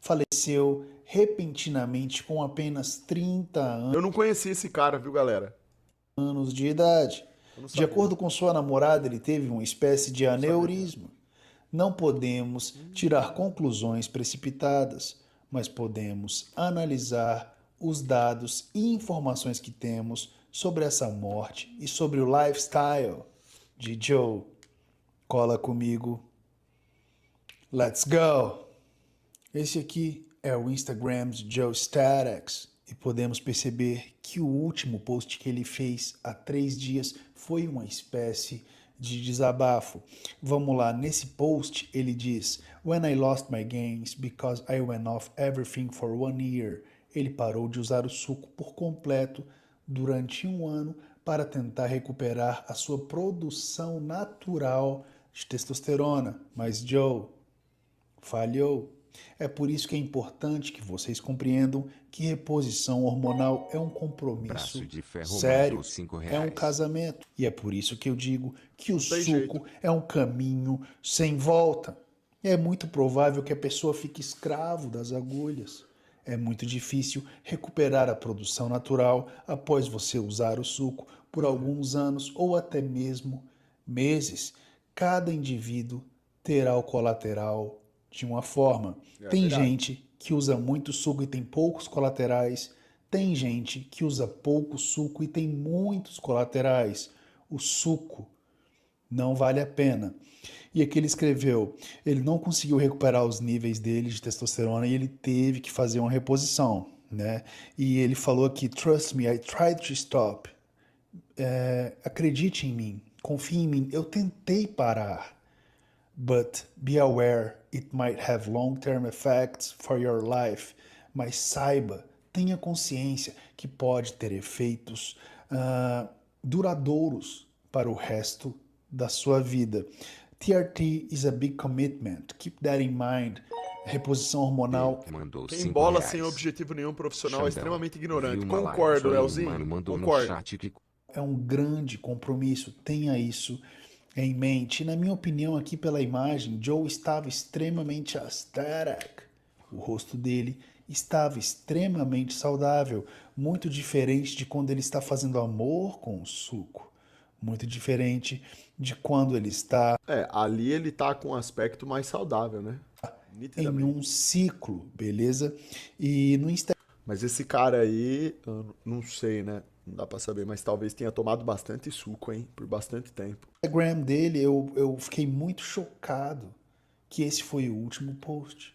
faleceu repentinamente com apenas 30 Eu não conheci esse cara, viu, galera? anos de idade. Eu não De sabia. acordo com sua namorada, ele teve uma espécie de Não sabia. aneurisma. Não podemos tirar conclusões precipitadas, mas podemos analisar os dados e informações que temos sobre essa morte e sobre o lifestyle de Joe. Cola comigo. Let's go! Esse aqui é o Instagram de Joe Statics e podemos perceber que o último post que ele fez há 3 dias foi uma espécie de desabafo. Vamos lá, nesse post ele diz: When I lost my gains because I went off everything for 1 year. Ele parou de usar o suco por completo durante 1 ano para tentar recuperar a sua produção natural de testosterona. Mas Joe falhou. É por isso que é importante que vocês compreendam que reposição hormonal é um compromisso sério, é um casamento. E é por isso que eu digo que o suco é um caminho sem volta. É muito provável que a pessoa fique escravo das agulhas. É muito difícil recuperar a produção natural após você usar o suco por alguns anos ou até mesmo meses. Cada indivíduo terá o colateral de uma forma. Tem gente que usa muito suco e tem poucos colaterais. Tem gente que usa pouco suco e tem muitos colaterais. O suco não vale a pena. E aqui ele escreveu, ele não conseguiu recuperar os níveis dele de testosterona e ele teve que fazer uma reposição, né? E ele falou aqui, trust me, I tried to stop. Acredite em mim, confie em mim, eu tentei parar. But be aware, it might have long-term effects for your life. Mas saiba, tenha consciência que pode ter efeitos duradouros para o resto da sua vida. TRT is a big commitment. Keep that in mind. Reposição hormonal. Quem bola sem objetivo nenhum profissional é extremamente ignorante. Concordo, Leozinho. Concordo. É um grande compromisso. Tenha isso em mente. E na minha opinião, aqui pela imagem, Joe estava extremamente aesthetic. O rosto dele estava extremamente saudável, muito diferente de quando ele está fazendo amor com o suco. Muito diferente de quando ele está... ali ele tá com um aspecto mais saudável, né? Em um ciclo, beleza? E no Instagram... Mas esse cara aí, eu não sei, né? Não dá pra saber, mas talvez tenha tomado bastante suco, hein? Por bastante tempo. No Instagram dele, eu fiquei muito chocado que esse foi o último post.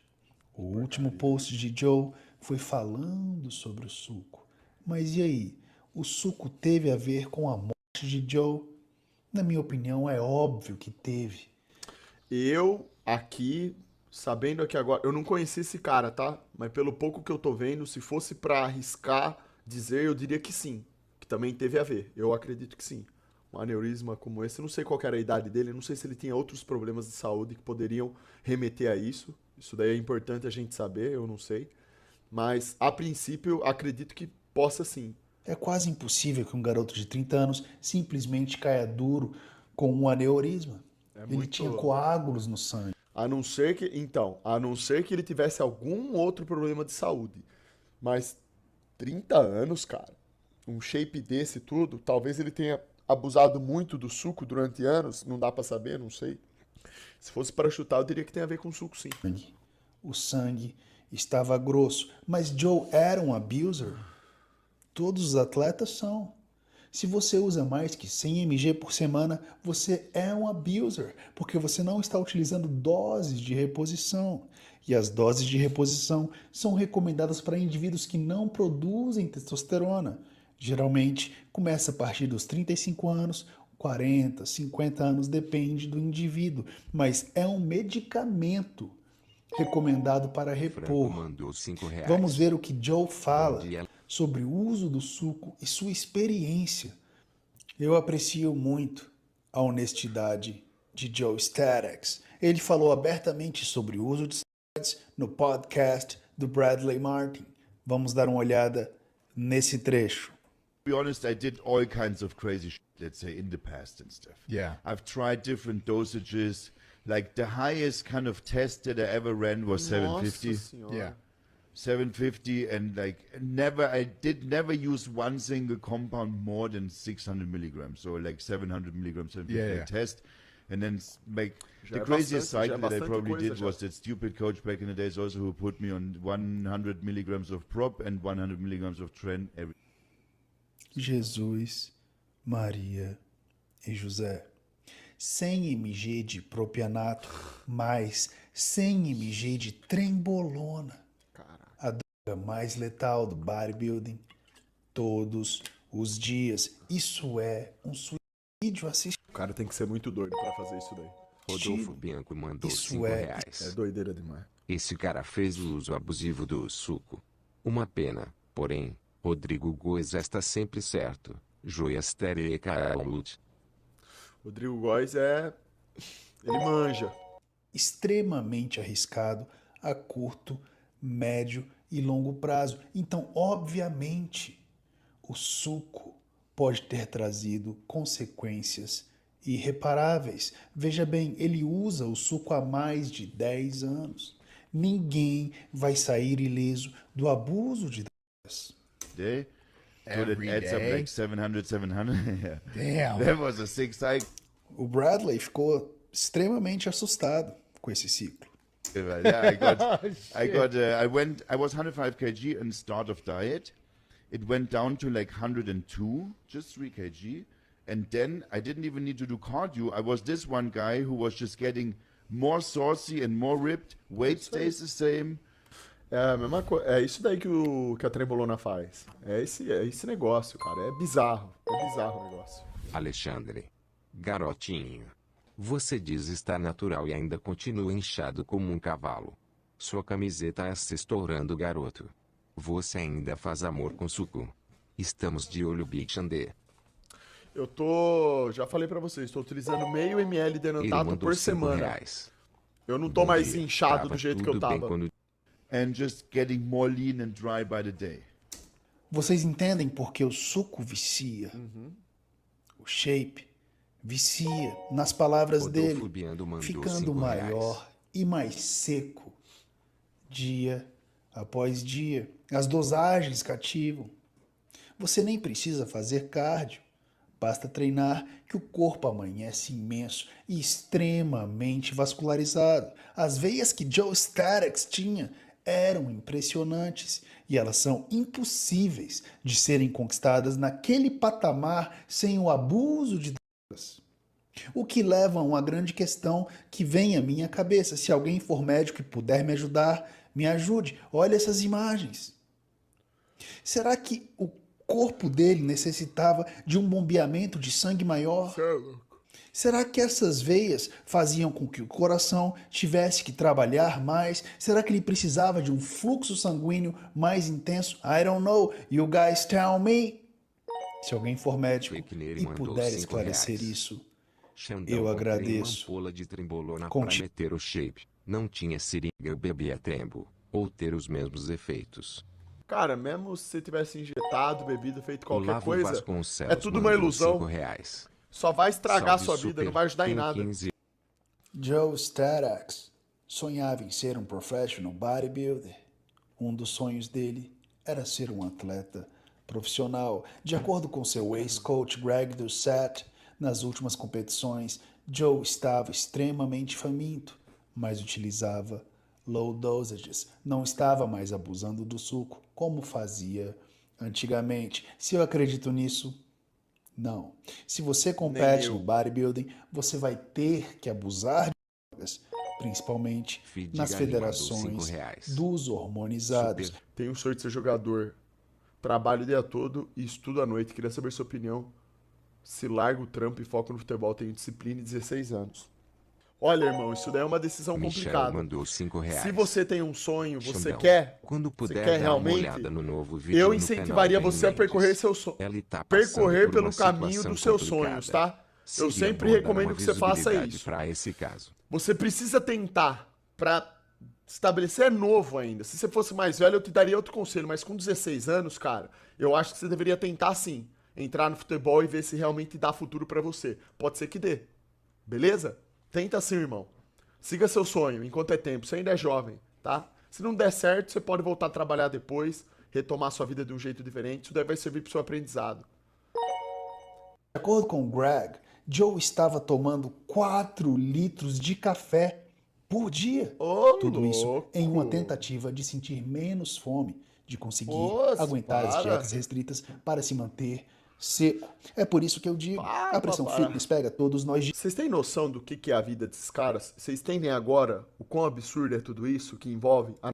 O último post de Joe foi falando sobre o suco. Mas e aí? O suco teve a ver com a morte de Joe? Na minha opinião, é óbvio que teve. Eu, aqui, sabendo aqui agora, eu não conheci esse cara, tá? Mas pelo pouco que eu tô vendo, se fosse pra arriscar dizer, eu diria que sim. Que também teve a ver. Eu acredito que sim. Um aneurisma como esse, eu não sei qual que era a idade dele, não sei se ele tinha outros problemas de saúde que poderiam remeter a isso. Isso daí é importante a gente saber, eu não sei. Mas, a princípio, acredito que possa sim. É quase impossível que um garoto de 30 anos simplesmente caia duro com um aneurisma. Ele tinha coágulos no sangue. A não ser que ele tivesse algum outro problema de saúde. Mas 30 anos, cara, um shape desse tudo, talvez ele tenha abusado muito do suco durante anos, não dá pra saber, não sei. Se fosse para chutar, eu diria que tem a ver com suco, sim. O sangue estava grosso, mas Joe era um abuser? Todos os atletas são. Se você usa mais que 100 mg por semana, você é um abuser, porque você não está utilizando doses de reposição. E as doses de reposição são recomendadas para indivíduos que não produzem testosterona. Geralmente, começa a partir dos 35 anos, 40, 50 anos, depende do indivíduo. Mas é um medicamento recomendado para repor. Vamos ver o que Joe fala sobre o uso do suco e sua experiência. Eu aprecio muito a honestidade de Joe Statics. Ele falou abertamente sobre o uso de steroids no podcast do Bradley Martin. Vamos dar uma olhada nesse trecho. To be honest, I did all kinds of crazy shit, let's say, in the past and stuff. Yeah. I've tried different dosages, Like the highest kind of test that I ever ran was Nossa 750. senhora. Yeah. 750 and like I did never use one single compound more than 600 milligrams. So like 700 milligrams 750 Yeah. test. And then like Já the é craziest bastante, já é cycle that I bastante probably coisa did já. was that stupid coach back in the days also who put me on 100 milligrams of prop and 100 milligrams of tren every. Jesus, Maria e José. 100 mg de propianato mais 100 mg de trembolona. Caraca. A droga mais letal do bodybuilding. Todos os dias. Isso é um suicídio assistido. O cara tem que ser muito doido pra fazer isso daí. Rodolfo Bianco mandou Isso 5 é- reais. É doideira demais. Esse cara fez o uso abusivo do suco. Uma pena, porém, Rodrigo Góes está sempre certo. Joias Terecalut. Rodrigo Góes é... Ele manja. Extremamente arriscado a curto, médio e longo prazo. Então, obviamente, o suco pode ter trazido consequências irreparáveis. Veja bem, ele usa o suco há mais de 10 anos. Ninguém vai sair ileso do abuso de drogas. Day. So that Every adds up day? like 700. Yeah. Damn. That was a sick cycle. O Bradley ficou extremamente assustado com esse ciclo. Yeah, I was 105 kg in start of diet. It went down to like 102, just 3 kg. And then I didn't even need to do cardio. I was this one guy who was just getting more saucy and more ripped. Weight stays the same. É a mesma coisa. É isso daí que a trembolona faz. É esse negócio, cara. É bizarro. É bizarro o negócio. Alexandre. Garotinho. Você diz estar natural e ainda continua inchado como um cavalo. Sua camiseta está estourando, garoto. Você ainda faz amor com suco. Estamos de olho, Big Xandê. Eu tô... Já falei pra vocês, tô utilizando meio ml de Ele Denotato mandou por 5 semana. reais. Eu não tô Bom mais dia. inchado Tava do jeito que eu tudo bem tava. quando And just getting more lean and dry by the day. Vocês entendem porque o suco vicia? O shape vicia, nas palavras Rodolfo dele, Biando mandou ficando 5 maior reais. e mais seco, dia após dia. As dosagens cativam. Você nem precisa fazer cardio. Basta treinar que o corpo amanhece imenso e extremamente vascularizado. As veias que Joe Statics tinha eram impressionantes e elas são impossíveis de serem conquistadas naquele patamar sem o abuso de drogas. O que leva a uma grande questão que vem à minha cabeça. Se alguém for médico e puder me ajudar, me ajude. Olha essas imagens. Será que o corpo dele necessitava de um bombeamento de sangue maior? Cê é louco. Será que essas veias faziam com que o coração tivesse que trabalhar mais? Será que ele precisava de um fluxo sanguíneo mais intenso? I don't know. You guys tell me. Se alguém for médico Fake Neri e mandou puder 5 esclarecer reais. isso, Xandão, eu comprei agradeço. uma ampola de trembolona Conti- pra meter o shape. Não tinha seringa, eu bebia trembo. Ou ter os mesmos efeitos. Cara, mesmo se você tivesse injetado, bebido, feito qualquer Olavo coisa, Vasconcelos é tudo uma mandou ilusão. 5 reais. Só vai estragar Salve, sua vida, Super. não vai ajudar em Tem nada. 15. Joe Statax sonhava em ser um professional bodybuilder. Um dos sonhos dele era ser um atleta profissional. De acordo com seu ex-coach Greg Doucette, nas últimas competições, Joe estava extremamente faminto, mas utilizava low dosages. Não estava mais abusando do suco como fazia antigamente. Se eu acredito nisso, não. Se você compete eu. no bodybuilding, você vai ter que abusar de drogas, principalmente Feed nas Galinha mandou federações 5 reais. dos hormonizados. Super. Tenho sorte de ser jogador. Trabalho o dia todo e estudo à noite. Queria saber sua opinião. Se larga o trampo e foca no futebol. Tenho disciplina e 16 anos. Olha, irmão, isso daí é uma decisão Michel complicada. mandou 5 reais. Se você tem um sonho, você Xandão, quer, quando puder quer dar realmente, uma olhada no novo vídeo eu no incentivaria canal você a Ben percorrer Mendes. seu sonho. Ele tá passando Percorrer por pelo uma caminho situação dos seus complicada. sonhos, tá? Eu Seria sempre bom dar recomendo uma que você faça visibilidade isso. pra esse caso. Você precisa tentar pra estabelecer é novo ainda. Se você fosse mais velho, eu te daria outro conselho, mas com 16 anos, cara, eu acho que você deveria tentar sim, entrar no futebol e ver se realmente dá futuro pra você. Pode ser que dê. Beleza? Tenta sim, irmão. Siga seu sonho enquanto é tempo, você ainda é jovem, tá? Se não der certo, você pode voltar a trabalhar depois, retomar sua vida de um jeito diferente, isso daí vai servir pro seu aprendizado. De acordo com Greg, Joe estava tomando 4 litros de café por dia. Ô, Tudo isso em uma louco! tentativa de sentir menos fome, de conseguir Moço, aguentar as para! dietas restritas para se manter seco. É por isso que eu digo, a pressão fitness pega todos nós de Vocês têm noção do que é a vida desses caras? Vocês entendem agora o quão absurdo é tudo isso que envolve a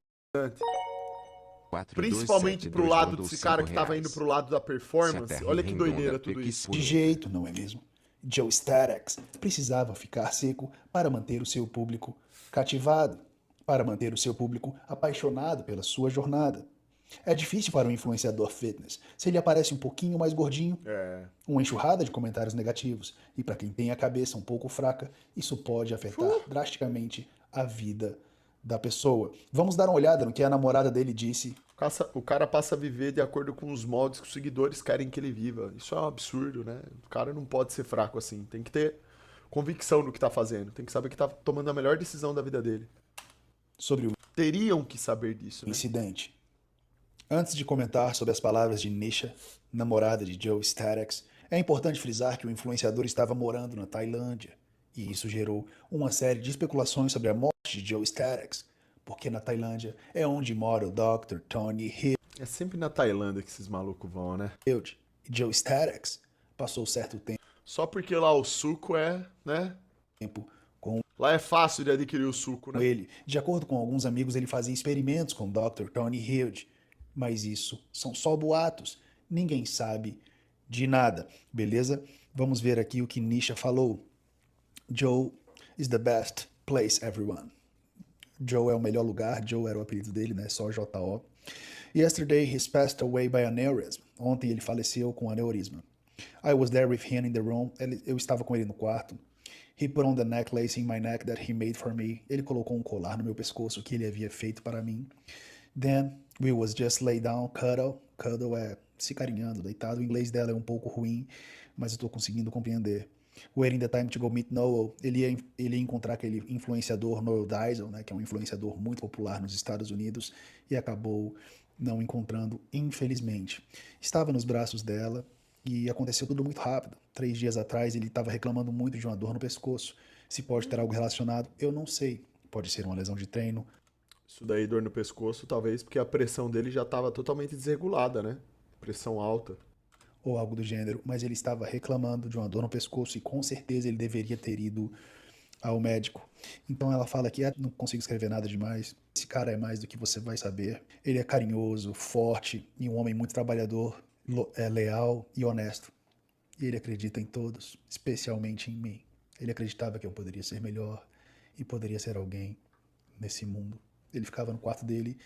principalmente pro lado desse cara que tava indo pro lado da performance. Olha que doideira tudo isso. de jeito, não é mesmo? Joe Starex precisava ficar seco para manter o seu público cativado, para manter o seu público apaixonado pela sua jornada. É difícil para um influenciador fitness se ele aparece um pouquinho mais gordinho, uma enxurrada de comentários negativos, e para quem tem a cabeça um pouco fraca, isso pode afetar drasticamente a vida da pessoa. Vamos dar uma olhada no que a namorada dele disse. O cara passa a viver de acordo com os moldes que os seguidores querem que ele viva. Isso é um absurdo, né? O cara não pode ser fraco assim. Tem que ter convicção no que tá fazendo. Tem que saber que tá tomando a melhor decisão da vida dele. Sobre o Teriam que saber disso, né? incidente. Antes de comentar sobre as palavras de Nisha, namorada de Joe Starex, é importante frisar que o influenciador estava morando na Tailândia, e isso gerou uma série de especulações sobre a morte de Joe Starex, porque na Tailândia é onde mora o Dr. Tony É sempre na Tailândia que esses malucos vão, né? Hilde, e Joe Starex passou certo Só porque lá o suco é, né? tempo com Lá é fácil de adquirir o suco, né? ele. De acordo com alguns amigos, ele fazia experimentos com o Dr. Tony Hilde, mas isso são só boatos. Ninguém sabe de nada, beleza? Vamos ver aqui o que Nisha falou. Joe is the best place, everyone. Joe é o melhor lugar. Joe era o apelido dele, né? Só J-O. Yesterday he passed away by aneurism. Ontem ele faleceu com aneurisma. I was there with him in the room. Eu estava com ele no quarto. He put on the necklace in my neck that he made for me. Ele colocou um colar no meu pescoço que ele havia feito para mim. Then we was just lay down, cuddle. Cuddle é se carinhando, deitado. O inglês dela é um pouco ruim, mas eu estou conseguindo compreender. Waiting the time to go meet Noel. Ele ia encontrar aquele influenciador Noel Diesel, né, que é um influenciador muito popular nos Estados Unidos, e acabou não encontrando, infelizmente. Estava nos braços dela e aconteceu tudo muito rápido. 3 dias atrás ele estava reclamando muito de uma dor no pescoço. Se pode ter algo relacionado, eu não sei. Pode ser uma lesão de treino. Isso daí, dor no pescoço, talvez porque a pressão dele já estava totalmente desregulada, né? Pressão alta. Ou algo do gênero, mas ele estava reclamando de uma dor no pescoço e com certeza ele deveria ter ido ao médico. Então ela fala que não consigo escrever nada demais. Esse cara é mais do que você vai saber. Ele é carinhoso, forte e um homem muito trabalhador, leal e honesto. E ele acredita em todos, especialmente em mim. Ele acreditava que eu poderia ser melhor e poderia ser alguém nesse mundo. Ele ficava no quarto dele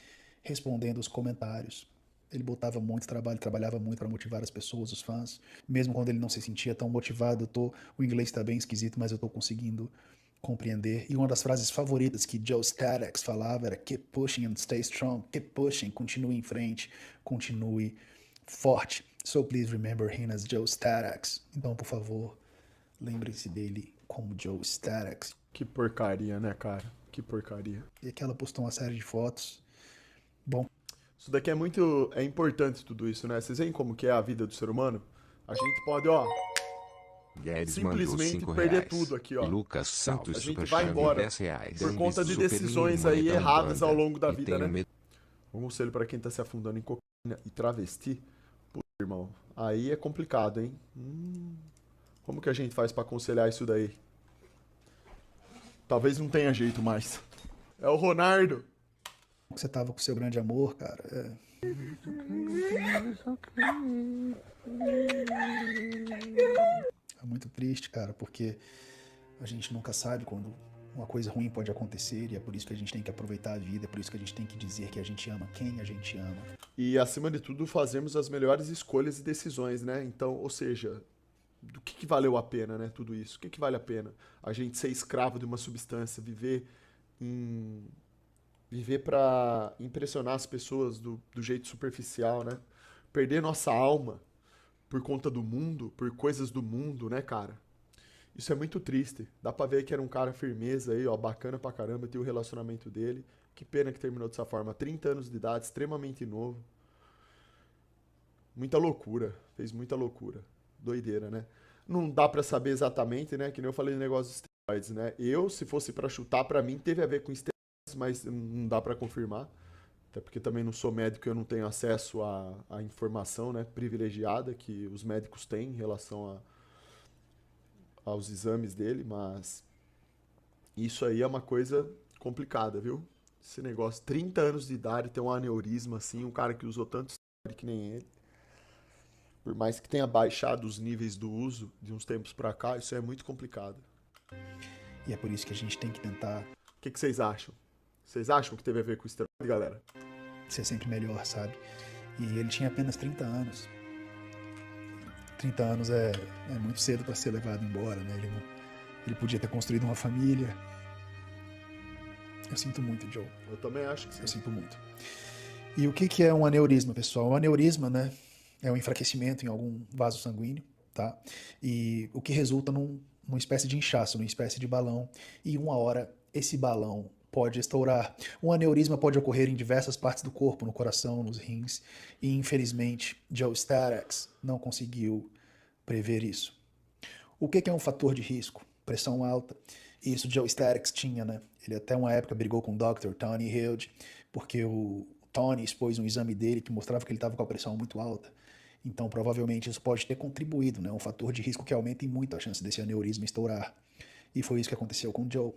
respondendo os comentários. Ele botava muito trabalho, trabalhava muito para motivar as pessoas, os fãs. Mesmo quando ele não se sentia tão motivado, o inglês está bem esquisito, mas eu estou conseguindo compreender. E uma das frases favoritas que Joe Starex falava era keep pushing and stay strong. Keep pushing, continue em frente, continue forte. So please remember him as Joe Starex. Então, por favor, lembre-se dele como Joe Starex. Que porcaria, né, cara? Que porcaria. E aqui ela postou uma série de fotos. Bom, isso daqui é importante tudo isso, né? Vocês veem como que é a vida do ser humano? A gente pode, ó, Guedes simplesmente mandou perder R$5. tudo aqui, ó. Lucas Santos A gente Super vai Chave, embora R$10. por conta de Super decisões Mini aí Money da erradas ao Umbanda. longo da E vida, tem né? o Um conselho pra quem tá se afundando em cocaína e travesti. Puta, irmão, aí é complicado, hein? Como que a gente faz pra aconselhar isso daí? Talvez não tenha jeito mais. É o Ronaldo. você tava com seu grande amor, cara. É muito triste, cara, porque a gente nunca sabe quando uma coisa ruim pode acontecer e é por isso que a gente tem que aproveitar a vida, é por isso que a gente tem que dizer que a gente ama quem a gente ama. E, acima de tudo, fazermos as melhores escolhas e decisões, né? Então, ou seja, do que valeu a pena, né? Tudo isso. O que vale a pena? A gente ser escravo de uma substância, viver para impressionar as pessoas do jeito superficial, né? Perder nossa alma por conta do mundo, por coisas do mundo, né, cara? Isso é muito triste. Dá pra ver que era um cara firmeza aí, ó, bacana pra caramba, tem o relacionamento dele. Que pena que terminou dessa forma. 30 anos de idade, extremamente novo. Muita loucura. Fez muita loucura. Doideira, né? Não dá pra saber exatamente, né? Que nem eu falei no negócio dos esteroides, né? Eu, se fosse pra chutar, pra mim teve a ver com esteroides, mas não dá pra confirmar. Até porque também não sou médico e eu não tenho acesso à informação, né, privilegiada que os médicos têm em relação aos exames dele, mas isso aí é uma coisa complicada, viu? Esse negócio, 30 anos de idade, ter um aneurisma assim, um cara que usou tanto esteroide que nem ele. Por mais que tenha baixado os níveis do uso de uns tempos pra cá, isso é muito complicado. E é por isso que a gente tem que tentar O que vocês acham? Vocês acham que teve a ver com o esteroide, galera? ser sempre melhor, sabe? E ele tinha apenas 30 anos. 30 anos é muito cedo para ser levado embora, né? Ele podia ter construído uma família. Eu sinto muito, Joe. Eu também acho que sim. Eu sinto muito. E o que é um aneurisma, pessoal? Um aneurisma, né, é um enfraquecimento em algum vaso sanguíneo, tá? E o que resulta numa espécie de inchaço, numa espécie de balão. E uma hora esse balão pode estourar. Um aneurisma pode ocorrer em diversas partes do corpo, no coração, nos rins. E infelizmente, Joe Starex não conseguiu prever isso. O que é um fator de risco? Pressão alta. Isso Joe Starex tinha, né? Ele até uma época brigou com o Dr. Tony Hilde, porque o Tony expôs um exame dele que mostrava que ele estava com a pressão muito alta. Então, provavelmente, isso pode ter contribuído, né? Um fator de risco que aumenta muito a chance desse aneurisma estourar. E foi isso que aconteceu com o Joe.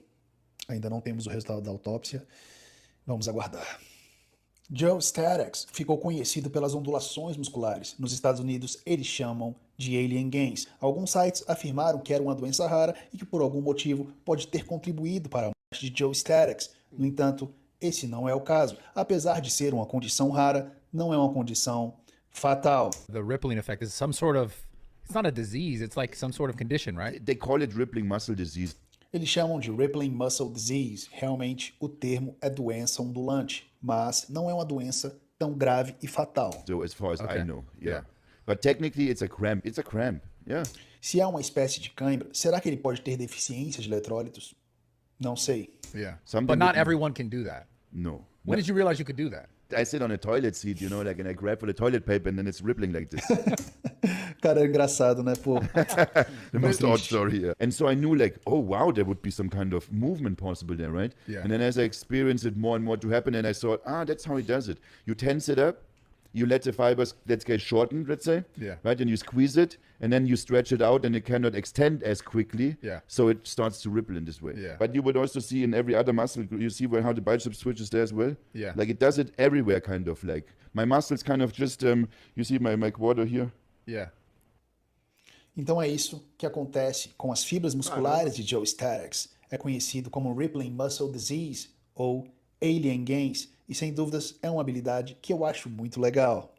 Ainda não temos o resultado da autópsia. Vamos aguardar. Joe Starex ficou conhecido pelas ondulações musculares. Nos Estados Unidos, eles chamam de alien gains. Alguns sites afirmaram que era uma doença rara e que, por algum motivo, pode ter contribuído para a morte de Joe Starex. No entanto, esse não é o caso. Apesar de ser uma condição rara, não é uma condição fatal. The rippling effect is some sort of, it's not a disease, it's like some sort of condition, right? They call it rippling muscle disease. Eles chamam de rippling muscle disease. Realmente, o termo é doença ondulante, mas não é uma doença tão grave e fatal. So as far as Okay. I know, Yeah. But technically, it's a cramp. It's a cramp. Yeah. Se há uma espécie de cãibra, será que ele pode ter deficiência de eletrólitos? Não sei. Yeah. Something But not that- everyone can do that. No. When did you realize you could do that? I sit on a toilet seat, like, and I grab for the toilet paper, and then it's rippling like this. Cara, é engraçado, né, pô? The most odd story. Yeah. And so I knew, like, oh wow, there would be some kind of movement possible there, right? Yeah. And then as I experienced it more and more to happen, and I thought, that's how he does it. You tense it up, you let the fibers let's get shortened, let's say, Yeah. right? And you squeeze it, and then you stretch it out, and it cannot extend as quickly. Yeah. So it starts to ripple in this way. Yeah. But you would also see in every other muscle, you see how the bicep switches there as well. Yeah. Like it does it everywhere, kind of like my muscles, kind of just you see my quarter here. Yeah. Então é isso que acontece com as fibras musculares de Joe Starex. É conhecido como Rippling Muscle Disease ou Alien Gains e sem dúvidas é uma habilidade que eu acho muito legal.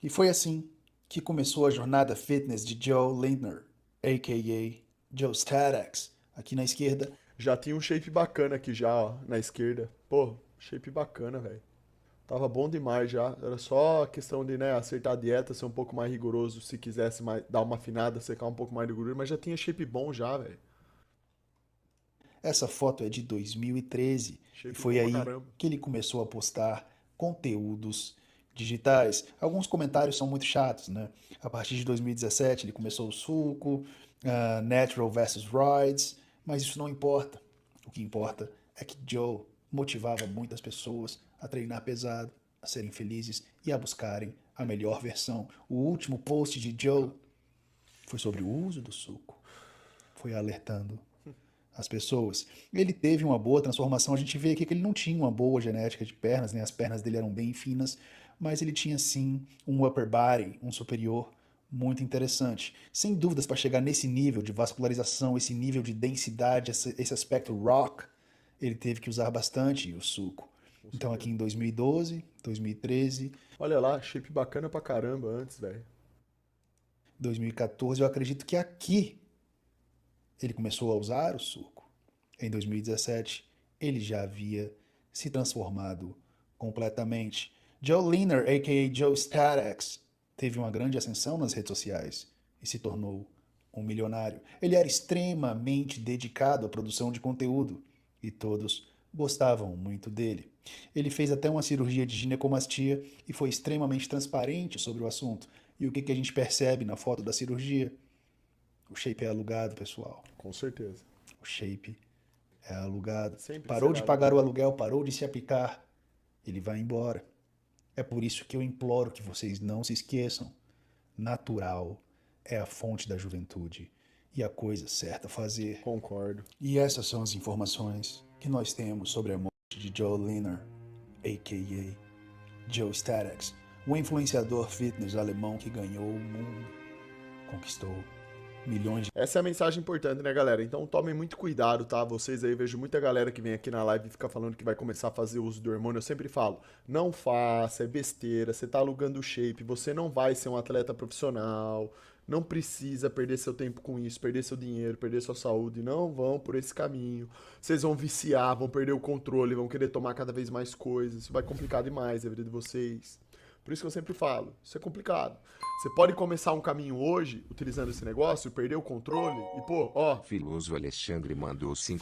E foi assim que começou a jornada fitness de Joe Lindner, a.k.a. Joe Starex. Aqui na esquerda, Já tinha um shape bacana aqui já, ó, na esquerda. Pô, shape bacana, velho. Tava bom demais já. Era só questão de, né, acertar a dieta, ser um pouco mais rigoroso, se quisesse dar uma afinada, secar um pouco mais de gordura, mas já tinha shape bom já, velho. essa foto é de 2013 Shape e foi bom aí pra caramba. que ele começou a postar conteúdos digitais. Alguns comentários são muito chatos, né? A partir de 2017 ele começou o suco, Natural versus Rides, mas isso não importa. O que importa é que Joe motivava muitas pessoas a treinar pesado, a serem felizes e a buscarem a melhor versão. O último post de Joe foi sobre o uso do suco. Foi alertando as pessoas. Ele teve uma boa transformação. A gente vê aqui que ele não tinha uma boa genética de pernas, né? As pernas dele eram bem finas, mas ele tinha sim um upper body, um superior muito interessante. Sem dúvidas, para chegar nesse nível de vascularização, esse nível de densidade, esse aspecto rock, ele teve que usar bastante o suco. Então aqui em 2012, 2013, Olha lá, shape bacana pra caramba antes, velho. 2014, eu acredito que aqui ele começou a usar o suco. Em 2017, ele já havia se transformado completamente. Joe Lindner, a.k.a. Joe Starex, teve uma grande ascensão nas redes sociais e se tornou um milionário. Ele era extremamente dedicado à produção de conteúdo e todos gostavam muito dele. Ele fez até uma cirurgia de ginecomastia e foi extremamente transparente sobre o assunto. E o que a gente percebe na foto da cirurgia? O shape é alugado, pessoal. Com certeza. O shape é alugado. Sempre Parou será de pagar o alugado. aluguel, parou de se aplicar. Ele vai embora. É por isso que eu imploro que vocês não se esqueçam. Natural é a fonte da juventude e a coisa certa a fazer. Concordo. E essas são as informações que nós temos sobre a morte de Joe Liner, a.k.a. Joe Statics, o influenciador fitness alemão que ganhou o mundo, conquistou milhões de... Essa é a mensagem importante, né, galera? Então tomem muito cuidado, tá? Vocês aí, vejo muita galera que vem aqui na live e fica falando que vai começar a fazer uso do hormônio. Eu sempre falo, não faça, é besteira, você tá alugando o shape, você não vai ser um atleta profissional, não precisa perder seu tempo com isso, perder seu dinheiro, perder sua saúde, não vão por esse caminho. Vocês vão viciar, vão perder o controle, vão querer tomar cada vez mais coisas, isso vai complicar demais a vida de vocês. Por isso que eu sempre falo, isso é complicado. Você pode começar um caminho hoje, utilizando esse negócio, perder o controle e, pô, ó, Filoso Alexandre mandou 5